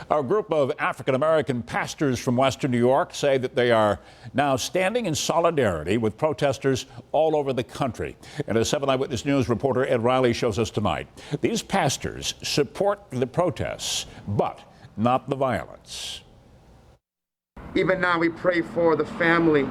A group of African-American pastors from Western New York say that they are now standing in solidarity with protesters all over the country. And as 7 Eyewitness News reporter Ed Reilly shows us tonight, these pastors support the protests, but not the violence. Even now we pray for the family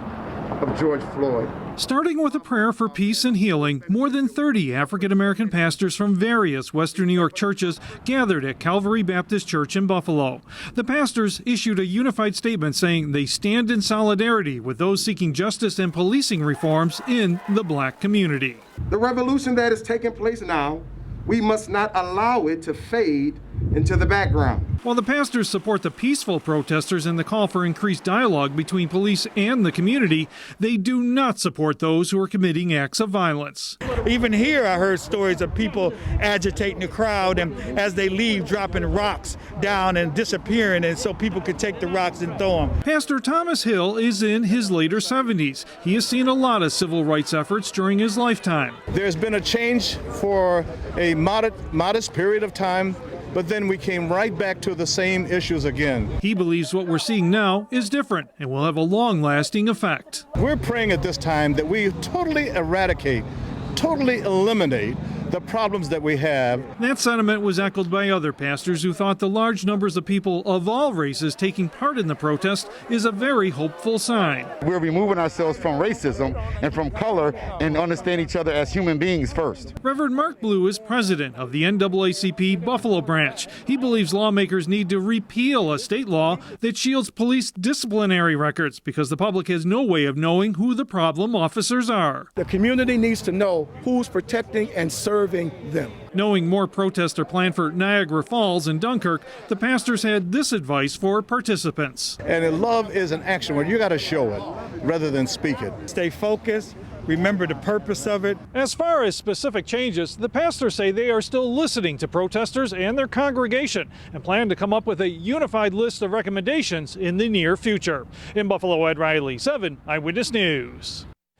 of George Floyd. Starting with a prayer for peace and healing, more than 30 African-American pastors from various Western New York churches gathered at Calvary Baptist Church in Buffalo. The pastors issued a unified statement saying they stand in solidarity with those seeking justice and policing reforms in the black community. The revolution that is taking place now, we must not allow it to fade into the background. While the pastors support the peaceful protesters and the call for increased dialogue between police and the community, they do not support those who are committing acts of violence. Even here I heard stories of people agitating the crowd and as they leave dropping rocks down and disappearing, and so people could take the rocks and throw them. Pastor Thomas Hill is in his later 70s. He has seen a lot of civil rights efforts during his lifetime. There's been a change for a modest period of time, but then we came right back to the same issues again. He believes what we're seeing now is different and will have a long-lasting effect. We're praying at this time that we totally eradicate, totally eliminate the problems that we have. That sentiment was echoed by other pastors who thought the large numbers of people of all races taking part in the protest is a very hopeful sign. We're removing ourselves from racism and from color and understand each other as human beings first. Reverend Mark Blue is president of the NAACP Buffalo branch. He believes lawmakers need to repeal a state law that shields police disciplinary records because the public has no way of knowing who the problem officers are. The community needs to know who's protecting and serving them. Knowing more protests are planned for Niagara Falls and Dunkirk, the pastors had this advice for participants. And love is an action where you got to show it rather than speak it. Stay focused. Remember the purpose of it. As far as specific changes, the pastors say they are still listening to protesters and their congregation and plan to come up with a unified list of recommendations in the near future. In Buffalo, Ed Reilly, 7 Eyewitness News.